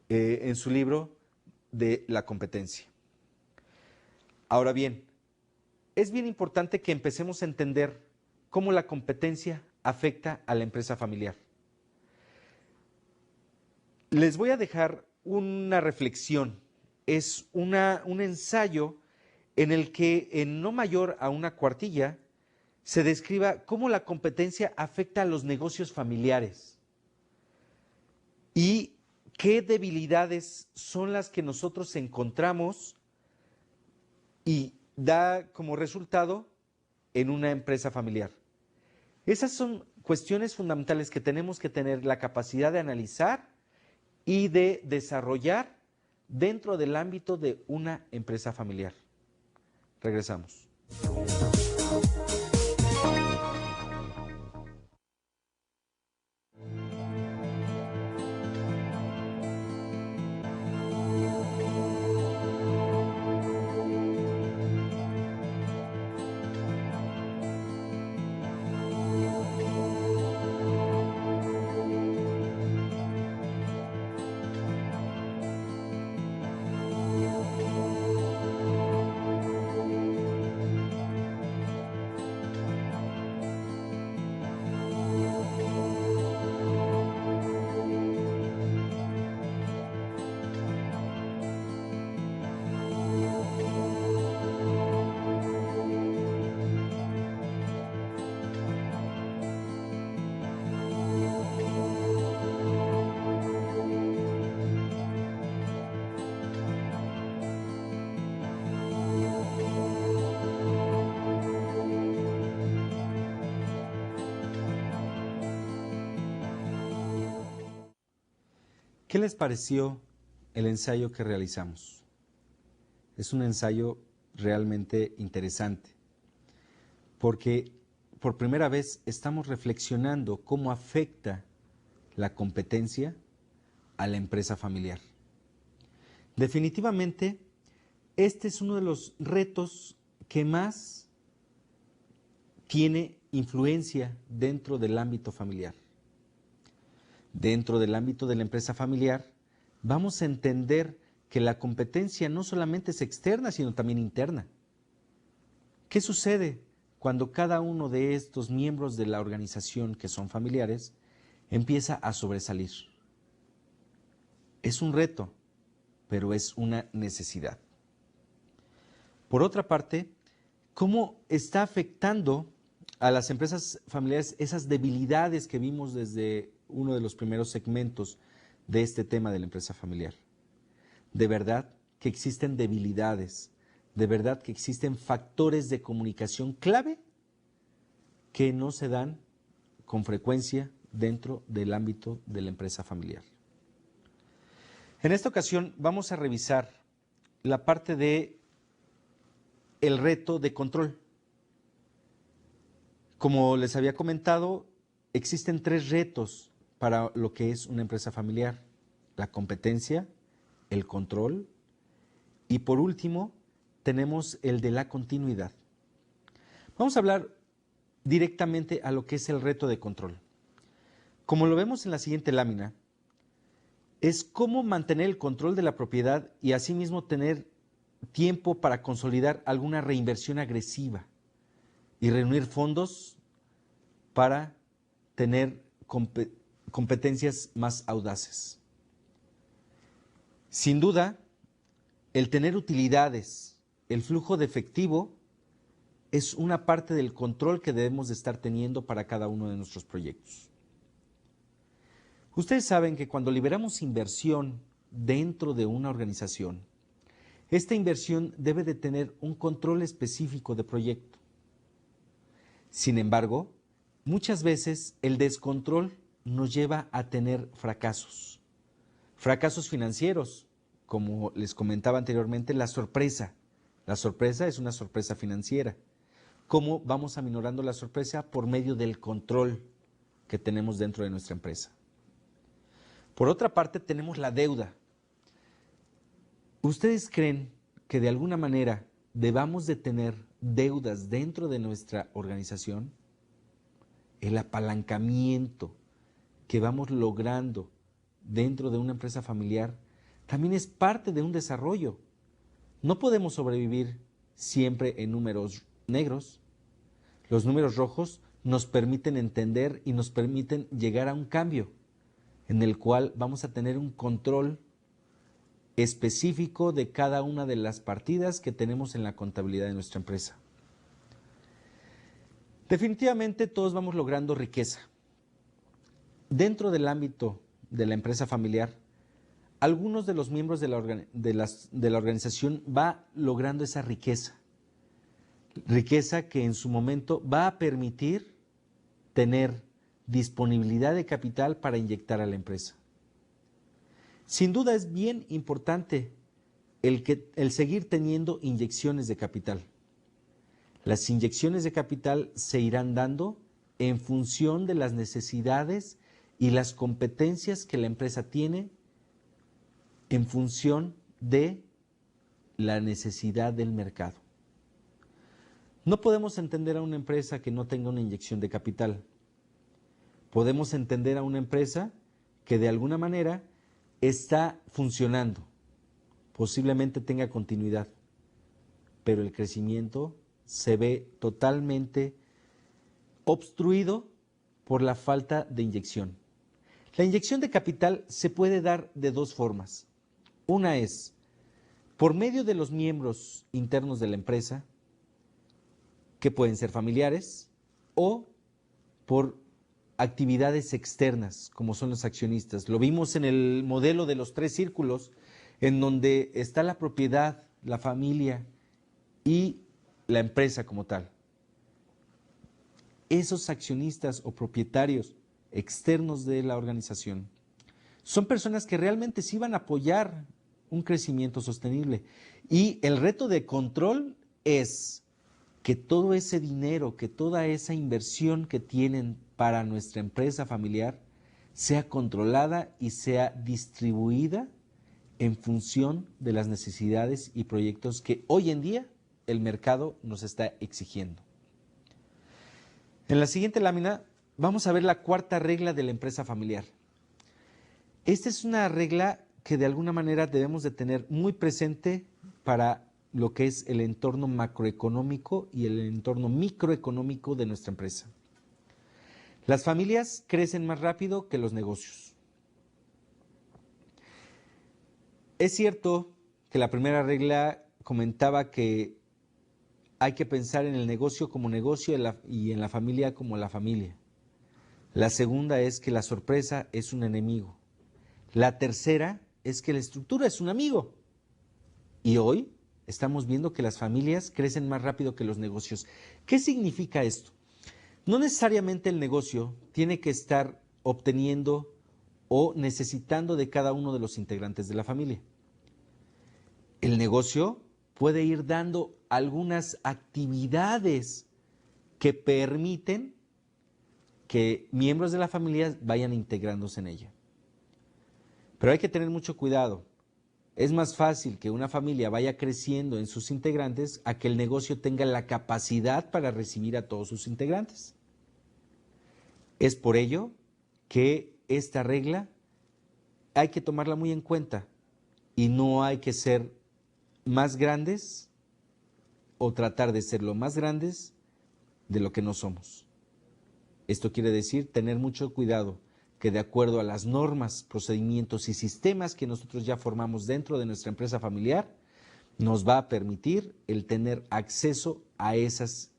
Speaker 1: libro de la competencia. Ahora bien, es bien importante que empecemos a entender cómo la competencia afecta a la empresa familiar. Les voy a dejar una reflexión, es un ensayo en el que en no mayor a una cuartilla se describa cómo la competencia afecta a los negocios familiares y qué debilidades son las que nosotros encontramos y da como resultado en una empresa familiar. Esas son cuestiones fundamentales que tenemos que tener la capacidad de analizar y de desarrollar dentro del ámbito de una empresa familiar. Regresamos. ¿Qué les pareció el ensayo que realizamos? Es un ensayo realmente interesante, porque por primera vez estamos reflexionando cómo afecta la competencia a la empresa familiar. Definitivamente, este es uno de los retos que más tiene influencia dentro del ámbito familiar. Dentro del ámbito de la empresa familiar, vamos a entender que la competencia no solamente es externa, sino también interna. ¿Qué sucede cuando cada uno de estos miembros de la organización que son familiares empieza a sobresalir? Es un reto, pero es una necesidad. Por otra parte, ¿cómo está afectando a las empresas familiares esas debilidades que vimos desde uno de los primeros segmentos de este tema de la empresa familiar? De verdad que existen debilidades, de verdad que existen factores de comunicación clave que no se dan con frecuencia dentro del ámbito de la empresa familiar. En esta ocasión vamos a revisar la parte de el reto de control. Como les había comentado, existen 3 retos para lo que es una empresa familiar: la competencia, el control y por último tenemos el de la continuidad. Vamos a hablar directamente a lo que es el reto de control. Como lo vemos en la siguiente lámina, es cómo mantener el control de la propiedad y asimismo tener tiempo para consolidar alguna reinversión agresiva y reunir fondos para tener competencias más audaces. Sin duda, el tener utilidades, el flujo de efectivo, es una parte del control que debemos de estar teniendo para cada uno de nuestros proyectos. Ustedes saben que cuando liberamos inversión dentro de una organización, esta inversión debe de tener un control específico de proyecto. Sin embargo, muchas veces el descontrol nos lleva a tener fracasos. Fracasos financieros, como les comentaba anteriormente, la sorpresa. La sorpresa es una sorpresa financiera. ¿Cómo vamos aminorando la sorpresa? Por medio del control que tenemos dentro de nuestra empresa. Por otra parte, tenemos la deuda. ¿Ustedes creen que de alguna manera debamos de tener deudas dentro de nuestra organización? El apalancamiento que vamos logrando dentro de una empresa familiar también es parte de un desarrollo. No podemos sobrevivir siempre en números negros. Los números rojos nos permiten entender y nos permiten llegar a un cambio en el cual vamos a tener un control específico de cada una de las partidas que tenemos en la contabilidad de nuestra empresa. Definitivamente todos vamos logrando riqueza. Dentro del ámbito de la empresa familiar, algunos de los miembros de la organización va logrando esa riqueza. Riqueza que en su momento va a permitir tener disponibilidad de capital para inyectar a la empresa. Sin duda es bien importante el seguir teniendo inyecciones de capital. Las inyecciones de capital se irán dando en función de las necesidades y las competencias que la empresa tiene, en función de la necesidad del mercado. No podemos entender a una empresa que no tenga una inyección de capital. Podemos entender a una empresa que de alguna manera está funcionando, posiblemente tenga continuidad, pero el crecimiento se ve totalmente obstruido por la falta de inyección. La inyección de capital se puede dar de dos formas. Una es por medio de los miembros internos de la empresa, que pueden ser familiares, o por actividades externas, como son los accionistas. Lo vimos en el modelo de los 3 círculos, en donde está la propiedad, la familia y la empresa como tal. Esos accionistas o propietarios externos de la organización son personas que realmente sí van a apoyar un crecimiento sostenible. Y el reto de control es que todo ese dinero, que toda esa inversión que tienen para nuestra empresa familiar sea controlada y sea distribuida en función de las necesidades y proyectos que hoy en día el mercado nos está exigiendo. En la siguiente lámina vamos a ver la cuarta regla de la empresa familiar. Esta es una regla que de alguna manera debemos de tener muy presente para lo que es el entorno macroeconómico y el entorno microeconómico de nuestra empresa. Las familias crecen más rápido que los negocios. Es cierto que la primera regla comentaba que hay que pensar en el negocio como negocio y en la familia como la familia. La segunda es que la sorpresa es un enemigo. La tercera es que la estructura es un amigo. Y hoy estamos viendo que las familias crecen más rápido que los negocios. ¿Qué significa esto? No necesariamente el negocio tiene que estar obteniendo o necesitando de cada uno de los integrantes de la familia. El negocio puede ir dando algunas actividades que permiten que miembros de la familia vayan integrándose en ella. Pero hay que tener mucho cuidado. Es más fácil que una familia vaya creciendo en sus integrantes a que el negocio tenga la capacidad para recibir a todos sus integrantes. Es por ello que esta regla hay que tomarla muy en cuenta y no hay que ser más grandes o tratar de ser lo más grandes de lo que no somos. Esto quiere decir tener mucho cuidado, que de acuerdo a las normas, procedimientos y sistemas que nosotros ya formamos dentro de nuestra empresa familiar, nos va a permitir el tener acceso a esas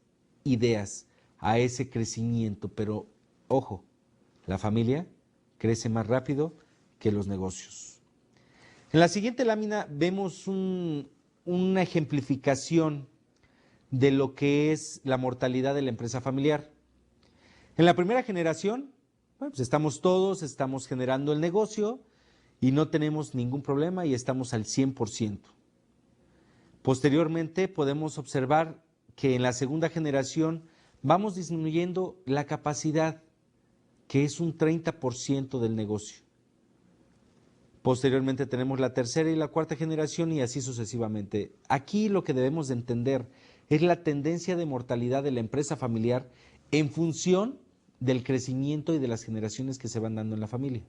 Speaker 1: ideas, a ese crecimiento. Pero, ojo, la familia crece más rápido que los negocios. En la siguiente lámina vemos una ejemplificación de lo que es la mortalidad de la empresa familiar. En la primera generación, bueno, pues estamos generando el negocio y no tenemos ningún problema y estamos al 100%. Posteriormente podemos observar que en la segunda generación vamos disminuyendo la capacidad, que es un 30% del negocio. Posteriormente tenemos la tercera y la cuarta generación y así sucesivamente. Aquí lo que debemos de entender es la tendencia de mortalidad de la empresa familiar en función del crecimiento y de las generaciones que se van dando en la familia.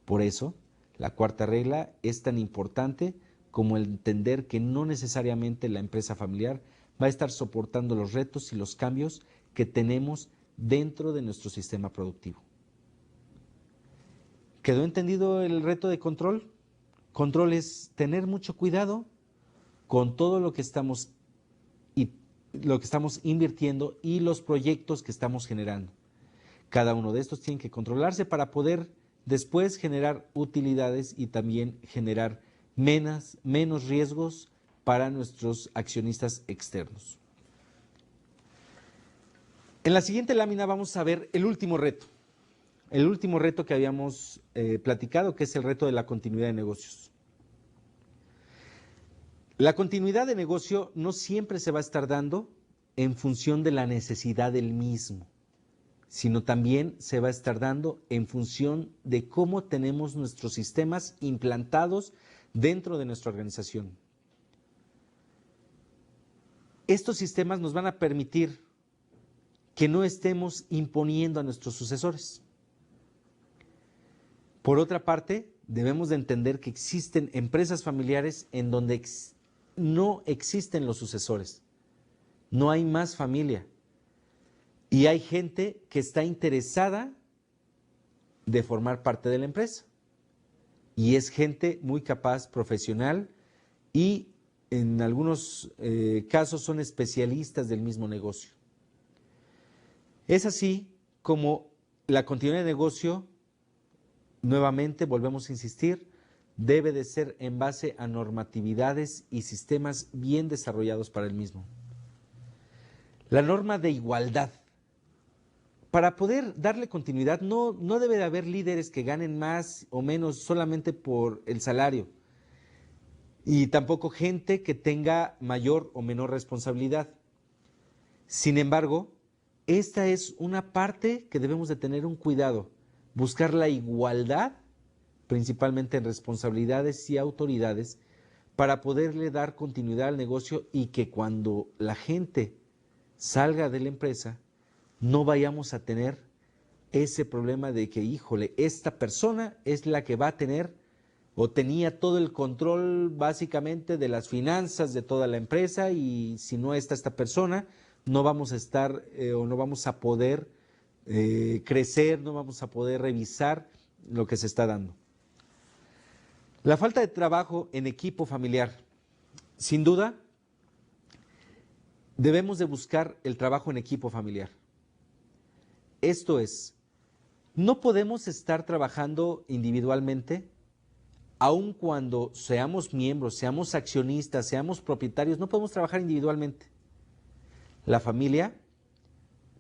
Speaker 1: Por eso, la cuarta regla es tan importante como el entender que no necesariamente la empresa familiar va a estar soportando los retos y los cambios que tenemos dentro de nuestro sistema productivo. ¿Quedó entendido el reto de control? Control es tener mucho cuidado con todo lo que estamos invirtiendo y los proyectos que estamos generando. Cada uno de estos tiene que controlarse para poder después generar utilidades y también generar menos riesgos para nuestros accionistas externos. En la siguiente lámina vamos a ver el último reto que habíamos platicado, que es el reto de la continuidad de negocios. La continuidad de negocio no siempre se va a estar dando en función de la necesidad del mismo, sino también se va a estar dando en función de cómo tenemos nuestros sistemas implantados dentro de nuestra organización. Estos sistemas nos van a permitir que no estemos imponiendo a nuestros sucesores. Por otra parte, debemos de entender que existen empresas familiares en donde no existen los sucesores, no hay más familia y hay gente que está interesada de formar parte de la empresa y es gente muy capaz, profesional y en algunos casos son especialistas del mismo negocio. Es así como la continuidad de negocio, nuevamente volvemos a insistir, debe de ser en base a normatividades y sistemas bien desarrollados para el mismo. La norma de igualdad. Para poder darle continuidad no debe de haber líderes que ganen más o menos solamente por el salario y tampoco gente que tenga mayor o menor responsabilidad. Sin embargo, esta es una parte que debemos de tener un cuidado, buscar la igualdad, principalmente en responsabilidades y autoridades, para poderle dar continuidad al negocio y que cuando la gente salga de la empresa, no vayamos a tener ese problema de que, híjole, esta persona es la que va a tener o tenía todo el control básicamente de las finanzas de toda la empresa y si no está esta persona, no vamos a estar o no vamos a poder crecer, no vamos a poder revisar lo que se está dando. La falta de trabajo en equipo familiar. Sin duda, debemos de buscar el trabajo en equipo familiar. Esto es, no podemos estar trabajando individualmente, aun cuando seamos miembros, seamos accionistas, seamos propietarios, no podemos trabajar individualmente. La familia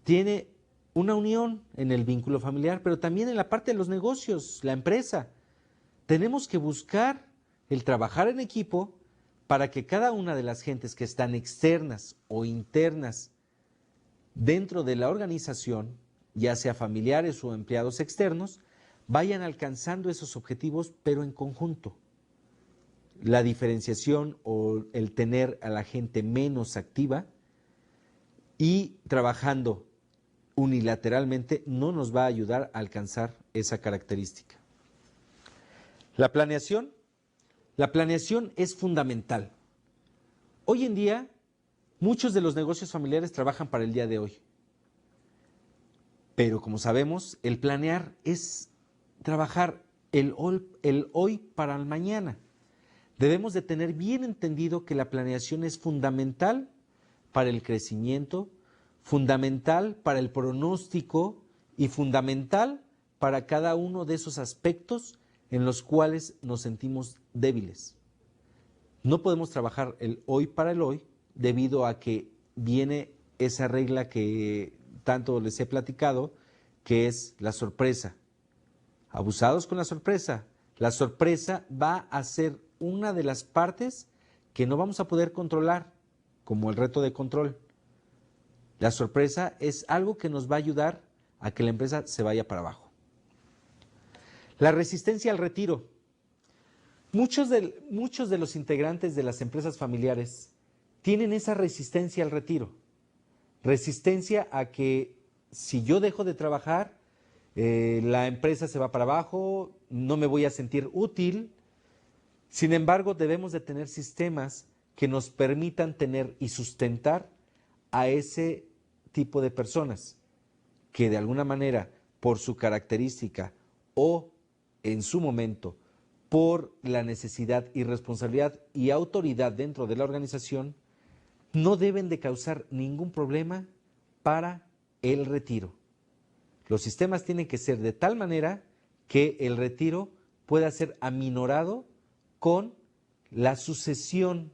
Speaker 1: tiene una unión en el vínculo familiar, pero también en la parte de los negocios, la empresa. Tenemos que buscar el trabajar en equipo para que cada una de las gentes que están externas o internas dentro de la organización, ya sea familiares o empleados externos, vayan alcanzando esos objetivos, pero en conjunto. La diferenciación o el tener a la gente menos activa y trabajando unilateralmente no nos va a ayudar a alcanzar esa característica. La planeación es fundamental. Hoy en día, muchos de los negocios familiares trabajan para el día de hoy. Pero como sabemos, el planear es trabajar el hoy para el mañana. Debemos de tener bien entendido que la planeación es fundamental para el crecimiento, fundamental para el pronóstico y fundamental para cada uno de esos aspectos en los cuales nos sentimos débiles. No podemos trabajar el hoy para el hoy debido a que viene esa regla que tanto les he platicado, que es la sorpresa. Abusados con la sorpresa. La sorpresa va a ser una de las partes que no vamos a poder controlar, como el reto de control. La sorpresa es algo que nos va a ayudar a que la empresa se vaya para abajo. La resistencia al retiro. Muchos de los integrantes de las empresas familiares tienen esa resistencia al retiro. Resistencia a que si yo dejo de trabajar, la empresa se va para abajo, no me voy a sentir útil. Sin embargo, debemos de tener sistemas que nos permitan tener y sustentar a ese tipo de personas que de alguna manera, por su característica o en su momento, por la necesidad y responsabilidad y autoridad dentro de la organización, no deben de causar ningún problema para el retiro. Los sistemas tienen que ser de tal manera que el retiro pueda ser aminorado con la sucesión,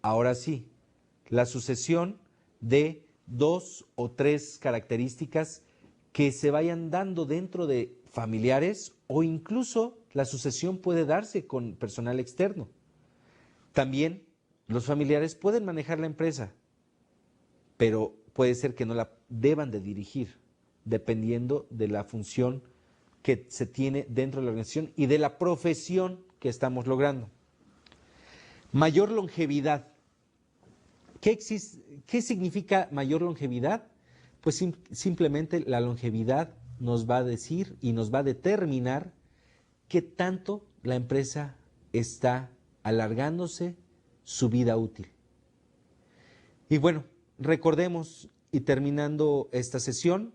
Speaker 1: ahora sí, la sucesión de 2 o 3 características que se vayan dando dentro de familiares, o incluso la sucesión puede darse con personal externo. También los familiares pueden manejar la empresa, pero puede ser que no la deban de dirigir, dependiendo de la función que se tiene dentro de la organización y de la profesión que estamos logrando. Mayor longevidad. ¿Qué significa mayor longevidad? Pues simplemente la longevidad nos va a decir y nos va a determinar qué tanto la empresa está alargándose su vida útil. Y bueno, recordemos, y terminando esta sesión,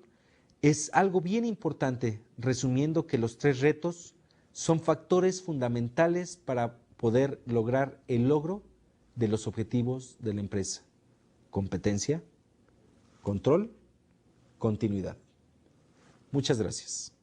Speaker 1: es algo bien importante, resumiendo, que los 3 retos son factores fundamentales para poder lograr el logro de los objetivos de la empresa: competencia, control, continuidad. Muchas gracias.